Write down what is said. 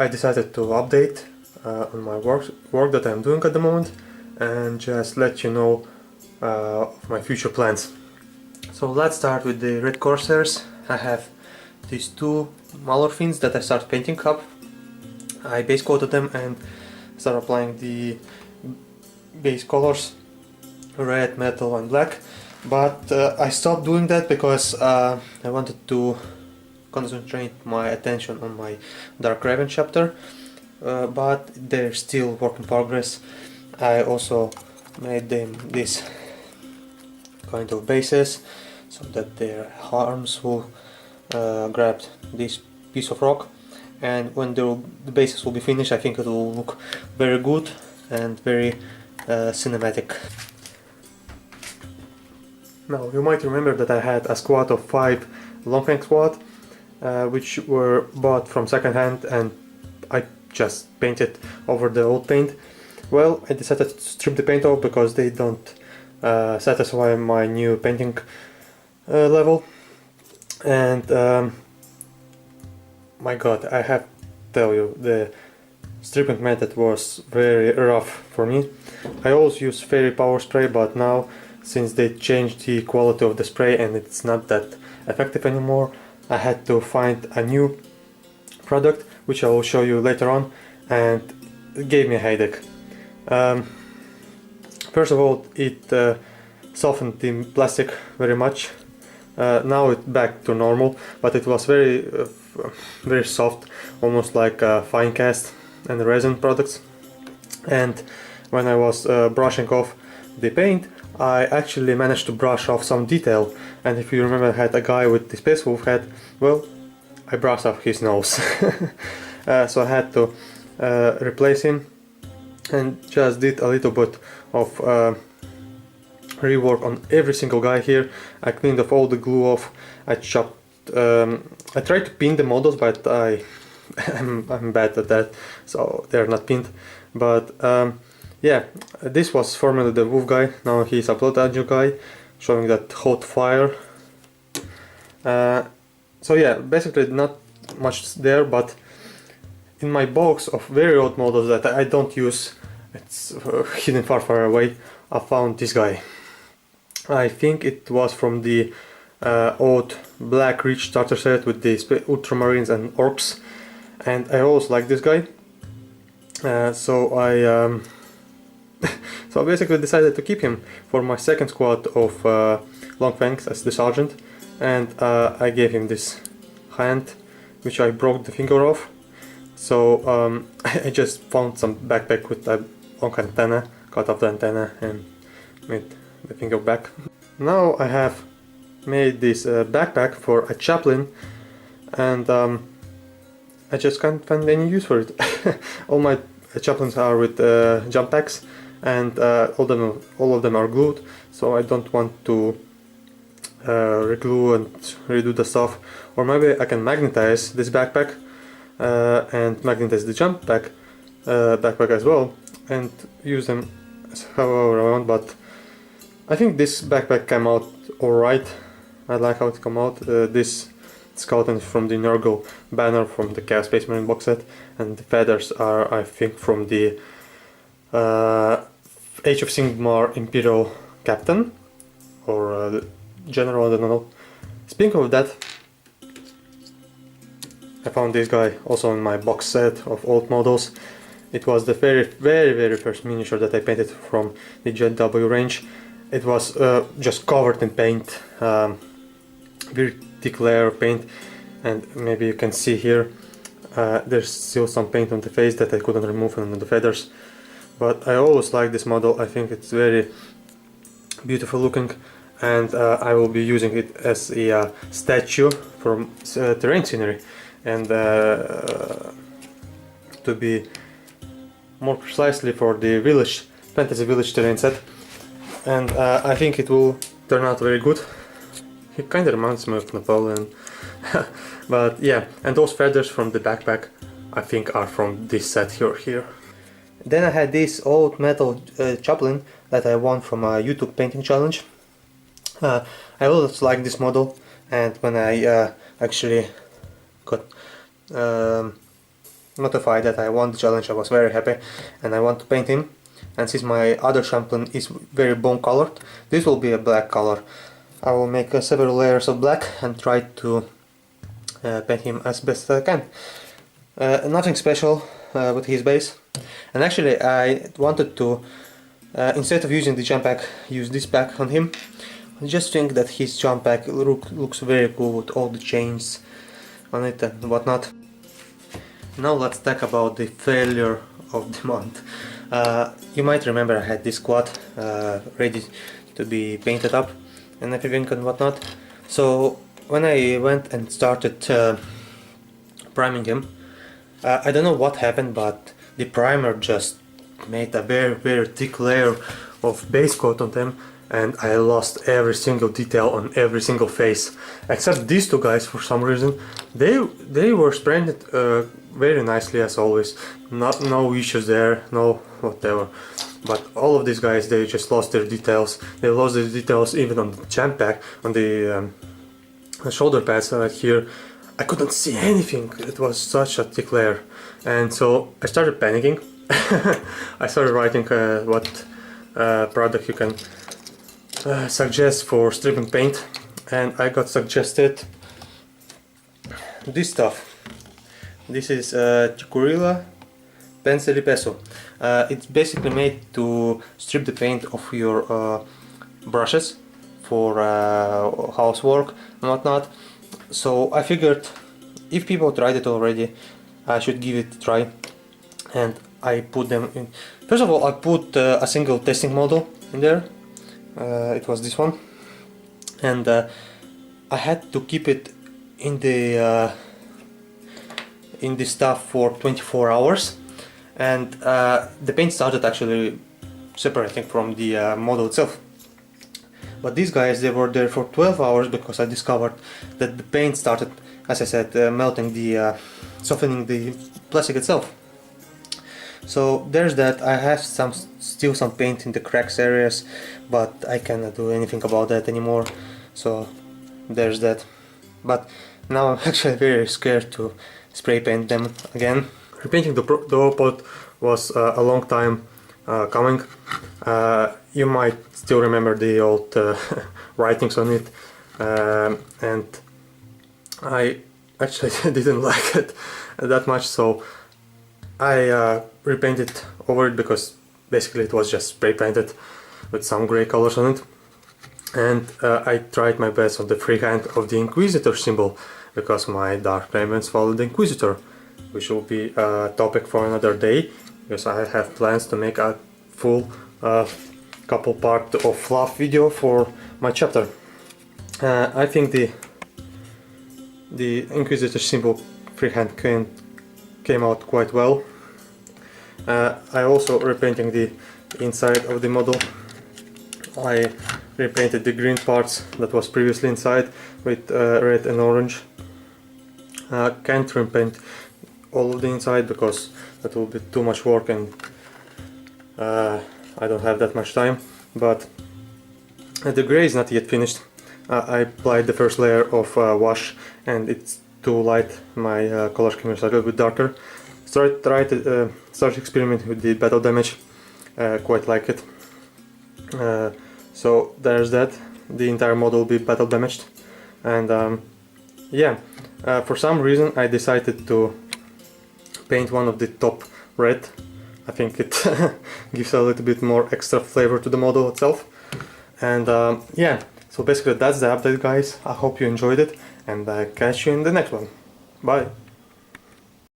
I decided to update on my work that I'm doing at the moment and just let you know of my future plans. So let's start with the Red Corsairs. I have these two Malor fins that I start painting up. I base coated them and start applying the base colors, red, metal and black, but I stopped doing that because I wanted to concentrate my attention on my Dark Raven chapter, but they're still work in progress. I also made them this kind of bases so that their arms will grab this piece of rock, and when the bases will be finished I think it will look very good and very cinematic. Now you might remember that I had a squad of 5 Longfang squad which were bought from second hand and I just painted over the old paint. Well, I decided to strip the paint off because they don't satisfy my new painting level, and my god, I have to tell you, the stripping method was very rough for me. I always use fairy power spray, but now since they changed the quality of the spray and it's not that effective anymore, I had to find a new product which I will show you later on, and it gave me a headache. First of all, it softened the plastic very much. Now it's back to normal, but it was very soft, almost like fine cast and resin products. And when I was brushing off the paint, I actually managed to brush off some detail. And if you remember, I had a guy with the Space Wolf head. Well, I brushed off his nose. So I had to replace him and just did a little bit of rework on every single guy here. I cleaned off all the glue off. I chopped. I tried to pin the models, but I'm bad at that, so they're not pinned. But yeah, this was formerly the wolf guy. Now he's a blood angel guy, showing that hot fire. So yeah, basically not much there, but in my box of very old models that I don't use, it's hidden far away, I found this guy. I think it was from the old Black Reach starter set with the Ultramarines and Orcs, and I always like this guy. So I so I basically decided to keep him for my second squad of Longfangs as the sergeant, and I gave him this hand which I broke the finger off. So I just found some backpack with a long antenna, cut off the antenna and made the finger back. Now I have made this backpack for a chaplain, and I just can't find any use for it. All my chaplains are with jump packs, and all of them are glued, so I don't want to reglue and redo the stuff. Or maybe I can magnetize this backpack and magnetize the jump pack backpack as well, and use them however I want. But I think this backpack came out alright. I like how it came out. This skeleton is from the Nurgle banner from the Chaos Space Marine box set, and the feathers are, I think, from the Age of Sigmar Imperial Captain or General, I don't know. Speaking of that, I found this guy also in my box set of old models. It was the very first miniature that I painted from the JW range. It was just covered in paint, very thick layer of paint, and maybe you can see here there's still some paint on the face that I couldn't remove, and on the feathers. But I always like this model. I think it's very beautiful looking, and I will be using it as a statue from terrain scenery, and to be more precisely for the village, fantasy village terrain set. And I think it will turn out very good. He kind of reminds me of Napoleon. But yeah, and those feathers from the backpack I think are from this set here. Then I had this old metal chaplain that I won from a YouTube painting challenge. I always like this model, and when I actually got notified that I won the challenge, I was very happy and I want to paint him. And since my other champion is very bone colored, this will be a black color. I will make several layers of black and try to paint him as best as I can. Nothing special with his base. And actually I wanted to, instead of using the jump pack, use this pack on him. I just think that his jump pack looks very cool with all the chains on it and whatnot. Now let's talk about the failure of the month. You might remember I had this squad ready to be painted up and everything and whatnot. So when I went and started priming him, I don't know what happened, but the primer just made a very thick layer of base coat on them, and I lost every single detail on every single face, except these two guys. For some reason they were spraying it very nicely as always, no issues there, no whatever. But all of these guys, they just lost their details. They lost their details even on the jump pack, on the shoulder pads right here. I couldn't see anything, it was such a thick layer. And so I started panicking. I started writing what product you can suggest for stripping paint, and I got suggested this stuff. This is Chikurilla Pensili Peso. It's basically made to strip the paint off your brushes for housework and whatnot. So I figured if people tried it already, I should give it a try. And I put them in. First of all, I put a single testing model in there. It was this one, and I had to keep it in the stuff for 24 hours, and the paint started actually separating from the model itself. But these guys, they were there for 12 hours because I discovered that the paint started, as I said, melting softening the plastic itself. So there's that. I have still some paint in the cracks areas, but I cannot do anything about that anymore. So there's that. But now I'm actually very scared to spray paint them again. Repainting the door pot was a long time coming. You might still remember the old writings on it, and I actually didn't like it that much, so I repainted over it because basically it was just spray painted with some grey colors on it. And I tried my best on the freehand of the Inquisitor symbol because my Dark Ravens follow the Inquisitor, which will be a topic for another day, because I have plans to make a full couple part of fluff video for my chapter. I think the Inquisitor symbol freehand came out quite well. I also repainting the inside of the model. I repainted the green parts that was previously inside with red and orange. Can't repaint all of the inside because that will be too much work, and I don't have that much time. But the grey is not yet finished. I applied the first layer of wash and it's too light. My color scheme is a little bit darker. Start experimenting with the battle damage. Quite like it. So there's that. The entire model will be battle damaged. And yeah, for some reason I decided to paint one of the top red. I think it gives a little bit more extra flavor to the model itself. And yeah, so basically that's the update, guys. I hope you enjoyed it, and I catch you in the next one. Bye!